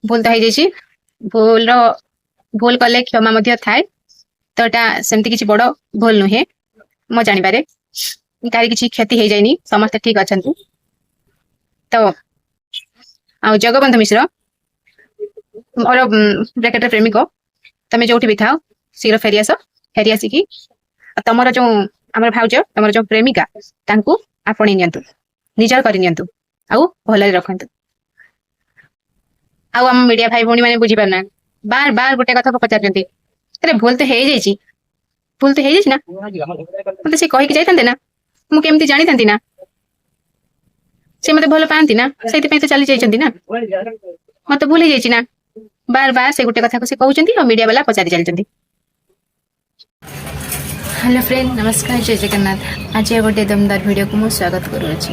भूल तो हो भूल भूल कले क्षमा मध्य थाए तो एटा सेमती किसी बड़ भूल नुहे मो जानिबारे कारी किसी क्षति हो जाइनी समस्ते ठीक अच्छा तो आ जगबंधु मिश्र मोर ब्रैकेट प्रेमिक तमें जो भी था शीघ्र फेरी आसिकी तमर जो आम भाउज तमर जो प्रेमिका आपणे नियंतु निजर कर नियंतु आउ भल रखंतु आम मीडिया भाई भौणी मैंने बुझी पारना बार बार गोटे कथा को पचार अरे भूल तो भूल तो हो ना मत से कहीकि जाइए ना मुझे जानी था ना से मत भल पाती ना से तो चली जाइए ना मत भूल हो जाइए ना बार बार से गोटे कथा को से कहते मीडिया वाला पचारि चलते। हेलो फ्रेंड नमस्कार जय जगन्नाथ आज गोटे दमदार वीडियो को मुझे स्वागत करुँच।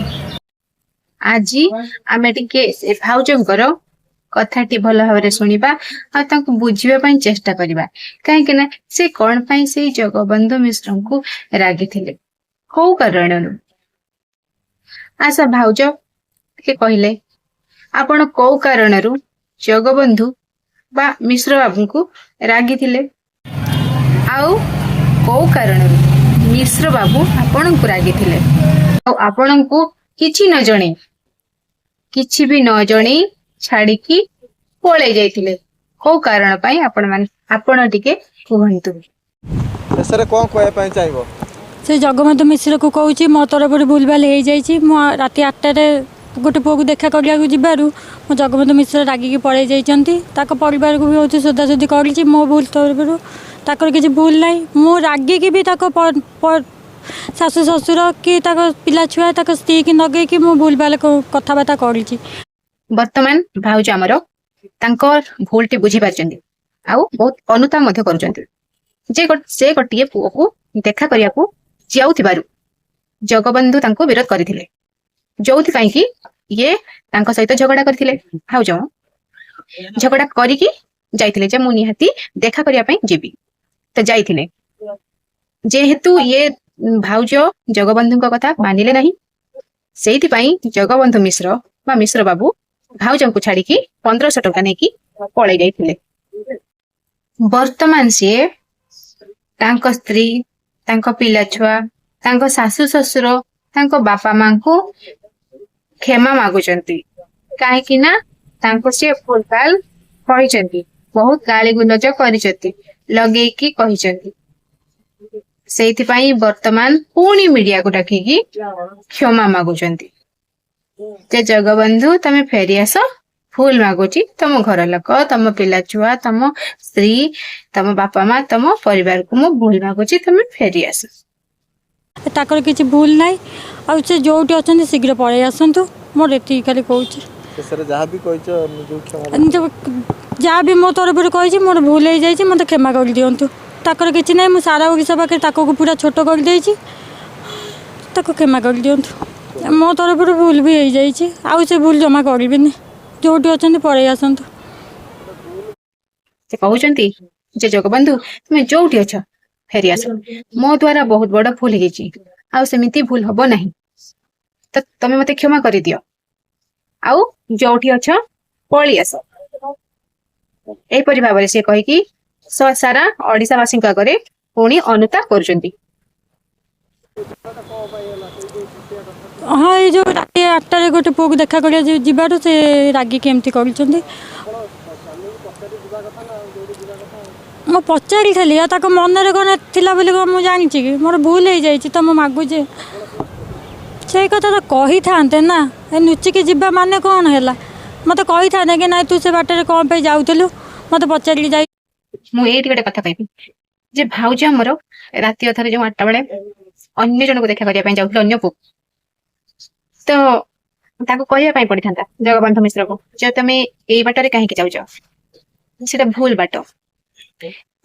आज आम टे भाउजर कथाटी भल भाव शुणा आ बुझापी चेष्टा करवा कहीं से कौन पाई से जगबंधु मिश्र को रागी थे कौ कारण आशा भाउज कहले आपण कौ कारण जगबंधु बा मिश्र बाबू को रागी थे आउ कौ कारण मिश्र बाबू आपण को रागी थे आपण को किछि न जणे किछि भी न जणे छाड़िकी पळे जाइथिले को कारण पाई आपण मान आपण टिके कहंतु एसरे कोन कोय पाई चाहबो से जगबंधु मिश्र को कहूँ मो तरफ भूल भाल हो जाइए राति 8टार गोटे पुआ को देखा करने मो जगबंधु मिश्र रागिकी पड़े जाइए परिवार को भी बहुत सोधासोधी कर मो भूल तरफ किसी भूल ना मु रागिकी भी शाशु शशुर कि पिला छुआ स्त्री की नगे कि मु भूल भाल कथबार्ता कर वर्तमान भाउज आमर भूल टी बुझी पार्छन्ती आउ बहुत अनुताप से गोटे पुओ को देखा करिया को जाउथिबारु जगबंधु तांको विरोध करथिले जोथि पई कि ये तांको सहित झगड़ा करथिले भाउज झगड़ा करिकी जाइथिले जे मु निहाती देखा करिया पई जेबी तो जाइथिले जेहेतु ये भाउज जगबंधु को कथा मानिले नहीं सेहिति पई जगबंधु मिश्र बा मिश्र बाबू भाउजन को छाड़ी की 1500 टका नेकी पळै जाइथिले वर्तमान से तांको स्त्री तांको पिला छुआ तांको सासु ससुर तांको बापा मां को क्षमा मागुचंती काहे कि ना तांको से फुलफाल कहिचंती बहुत गाली गुलज करिचंती लगेकी कहिचंती सेहिति पई वर्तमान पुणी मीडिया को डाकिकी क्षमा मागुचंती जे जगबंधु तमे फेरी आस फूल मागुची तम घर लोक तम पिला छुआ तम स्त्री तम बापा माँ तम परिवार को मु भूल मागुची तमे फेरी आस ताकर किसी भूल ना आ से जोटी अच्छा शीघ्र पड़े आसतु मोर ये खाली कहूँ जहाँ भी मो तरफ कही मोर भूल हो जाए मत क्षमा कर दिंतु ताकर किसी ना मुझे सारा ओडिशा पाखे पूरा छोट कर देछि क्षमा कर दिंतु मो तरफ भूल भी हो जाए आउ से भूल जमा करें जोटी अच्छा पड़े आसतु से कहउचंती जे जगबंधु तुम जोटी अच्छा फेरी आस मो द्वारा बहुत बड़ भूल हो आउ सेमिति भूल हबो नहीं तो तमे मते क्षमा कर दियो आउ जोटी अच्छा पळी आस ए परि भाबरे से कहि कि सारा ओडिशा वासी का करे पुणी अनुताप करचंती। हाँ ये जो राति 8टार गोटे पुआ को देखा कर जीवार से रागी केमती कर मो पचारि खाली मनरे कौन थी मुझे जानी कि मोर भूल हो जाए तो मुझे मागुचे से कथा तो कही था ना नुचिकी जीवा माने कौन है मत कही था कि ना तू से बाटर कौन पे जाऊलु मत पचारि जा मुझे गोटे कथा कहबी जे भाउज हमर राति अथरे जो 8टा बेले अन्य जन को देखा करिया पई जाउथले अन्य पु तो ताको कहया पई पड़ी थांता जगबंधु मिश्र को जे तमे एई बाटरे काहे के जाउछ सेटा भूल बाट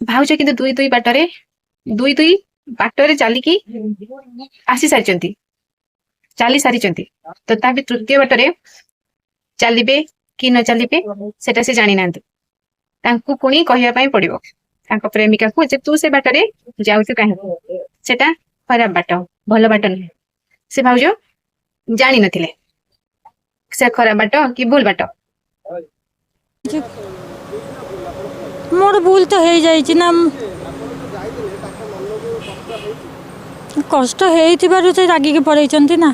भाउज किंतु दुई दुई बाटरे चलिकी आसी सारी चली सारी तो ताकि तृतीय बाटरे चलिबे कि न चलिबे सेटा से जानी नांतु तांकु पुणी कहया पई पड़िबो तांको प्रेमिका को जे तू से बाटरे जाउछु काहे सेटा खराब बाट भल बाट नहीं से भाउज जानी नथिले से खराब बाट कि भूल बाट ମୋର ଭୁଲ ତ ହେଇଯାଇଛି ନା, କଷ୍ଟ ହେଇଥିବାରୁ ସେ ରାଗିକି ପଳେଇଛନ୍ତି ନା।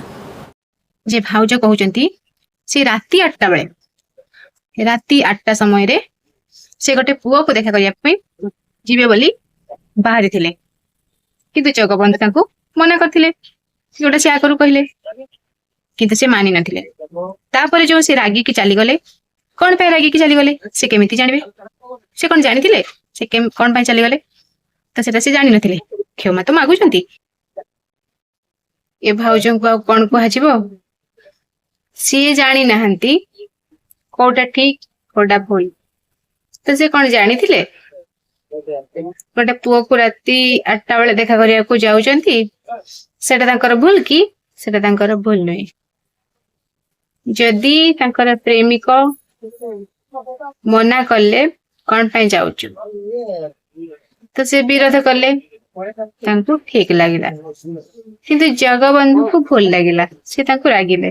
ଯେ ଭାଉଜ କହୁଛନ୍ତି ସେ ରାତି 8ଟା ବେଳେ, ରାତି 8ଟା ସମୟରେ ସେ ଗୋଟେ ପୁଅକୁ ଦେଖା କରିବା ପାଇଁ ଯିବେ ବୋଲି ବାହାରିଥିଲେ, କିନ୍ତୁ ଜଗବନ୍ଧୁ ତାଙ୍କୁ ମନା କରିଥିଲେ, ଯୋଉଟା ସେ ଆଗରୁ କହିଲେ, କିନ୍ତୁ ସେ ମାନି ନଥିଲେ। ତାପରେ ଯୋଉ ସେ ରାଗିକି ଚାଲିଗଲେ, କଣ ପାଇଁ ରାଗିକି ଚାଲିଗଲେ ସେ କେମିତି ଜାଣିବେ? ସେ କଣ ଜାଣିଥିଲେ ସେ କଣ ପାଇଁ ଚାଲିଗଲେ? ତ ସେଟା ସେ ଜାଣିନଥିଲେ। କ୍ଷମା ତ ମାଗୁଛନ୍ତି। ଏ ଭାଉଜଙ୍କୁ ଆଉ କଣ କୁହାଯିବ? ସିଏ ଜାଣି ନାହାନ୍ତି କୋଉଟା ଠିକ କୋଉଟା ଭୁଲ। ତ ସେ କଣ ଜାଣିଥିଲେ? ଗୋଟେ ପୁଅକୁ ରାତି 8ଟା ବେଳେ ଦେଖା କରିବାକୁ ଯାଉଛନ୍ତି, ସେଟା ତାଙ୍କର ଭୁଲ କି? ସେଟା ତାଙ୍କର ଭୁଲ ନୁହେଁ। ଯଦି ତାଙ୍କର ପ୍ରେମିକ ମନା କଲେ କଣ ପାଇଁ ଯାଉଛୁ, ତ ସେ ବିରୋଧ କଲେ, ତାଙ୍କୁ ଠିକ ଲାଗିଲା, କିନ୍ତୁ ଜଗବନ୍ଧୁକୁ ଭୁଲ ଲାଗିଲା, ସେ ତାଙ୍କୁ ରାଗିଲେ।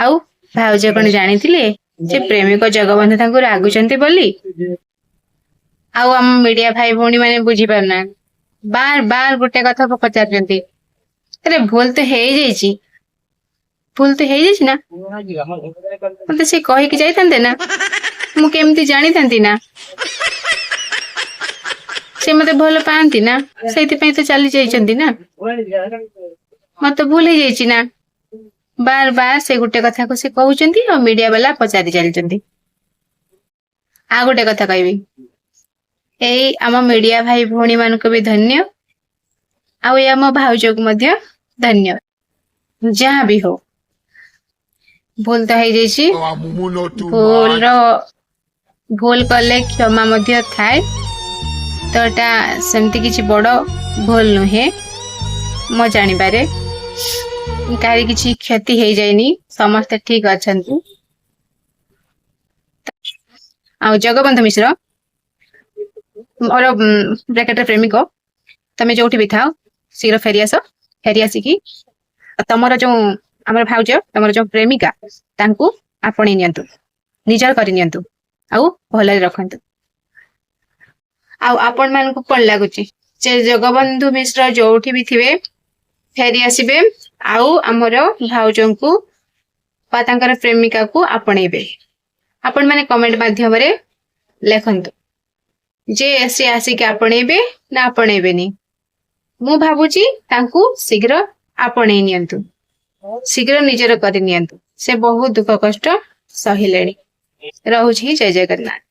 ଆଉ ଭାଉଜ କଣ ଜାଣିଥିଲେ ଯେ ପ୍ରେମିକ ଜଗବନ୍ଧୁ ତାଙ୍କୁ ରାଗୁଛନ୍ତି ବୋଲି? ଆଉ ଆମ ମିଡିଆ ଭାଇ ଭଉଣୀ ମାନେ ବୁଝିପାରୁନାହାନ୍ତି, ବାର ବାର ଗୋଟେ କଥା ପଚାରୁଛନ୍ତି, ଆରେ ଭୁଲ ତ ହେଇଯାଇଛି, ଭୁଲ ତ ହେଇଯାଇଛି ନା, ମତେ ସେ କହିକି ଯାଇଥାନ୍ତେ ନା, ମୁଁ କେମିତି ଜାଣିଥାନ୍ତି ନା ସେ ମତେ ଭଲ ପାଆନ୍ତି ନା, ସେଇଥିପାଇଁ ତ ଚାଲି ଯାଇଛନ୍ତି ନା, ମତେ ଭୁଲ ହେଇଯାଇଛି ନା। ବାର ବାର ସେ ଗୋଟେ କଥାକୁ ସେ କହୁଛନ୍ତି ଆଉ ମିଡିଆ ବାଲା ପଚାରି ଚାଲିଛନ୍ତି। ଆଉ ଗୋଟେ କଥା କହିବି, ଏଇ ଆମ ମିଡିଆ ଭାଇ ଭଉଣୀ ମାନଙ୍କୁ ବି ଧନ୍ୟ, ଆଉ ଏ ଆମ ଭାଉଜକୁ ମଧ୍ୟ ଧନ୍ୟ। ଯାହା ବି ହଉ, ଭୁଲ ତ ହେଇଯାଇଛି, ଭୁଲ କଲେ କ୍ଷମା ମଧ୍ୟ ଥାଏ, ତ ଏଟା ସେମିତି କିଛି ବଡ ଭୁଲ ନୁହେଁ। ମୋ ଜାଣିବାରେ କାହାରି କିଛି କ୍ଷତି ହେଇଯାଇନି, ସମସ୍ତେ ଠିକ ଅଛନ୍ତି। ଆଉ ଜଗବନ୍ଧୁ ମିଶ୍ର ମୋର ବ୍ରାକେଟରେ ପ୍ରେମିକ, ତମେ ଯୋଉଠି ବି ଥାଅ ଶୀଘ୍ର ଫେରିଆସ, ଫେରିଆସିକି ତମର ଯୋଉ ଆମର ଭାଉଜ, ତମର ଯୋଉ ପ୍ରେମିକା, ତାଙ୍କୁ ଆପଣେଇ ନିଅନ୍ତୁ, ନିଜର କରିନିଅନ୍ତୁ, ଆଉ ଭଲରେ ରଖନ୍ତୁ। ଆଉ ଆପଣ ମାନଙ୍କୁ କଣ ଲାଗୁଛି ଯେ ଜଗବନ୍ଧୁ ମିଶ୍ର ଯୋଉଠି ବି ଥିବେ ଫେରି ଆସିବେ, ଆଉ ଆମର ଭାଉଜଙ୍କୁ ବା ତାଙ୍କର ପ୍ରେମିକାକୁ ଆପଣେଇବେ? ଆପଣ ମାନେ କମେଣ୍ଟ ମାଧ୍ୟମରେ ଲେଖନ୍ତୁ ଯେ ସେ ଆସିକି ଆପଣେଇବେ ନା ଆପଣେଇବେନି। ମୁଁ ଭାବୁଛି ତାଙ୍କୁ ଶୀଘ୍ର ଆପଣେଇ ନିଅନ୍ତୁ, ଶୀଘ୍ର ନିଜର କରି ନିଅନ୍ତୁ, ସେ ବହୁତ ଦୁଃଖ କଷ୍ଟ ସହିଲେଣି। ରହୁଛି, ଜୟ ଜଗନ୍ନାଥ।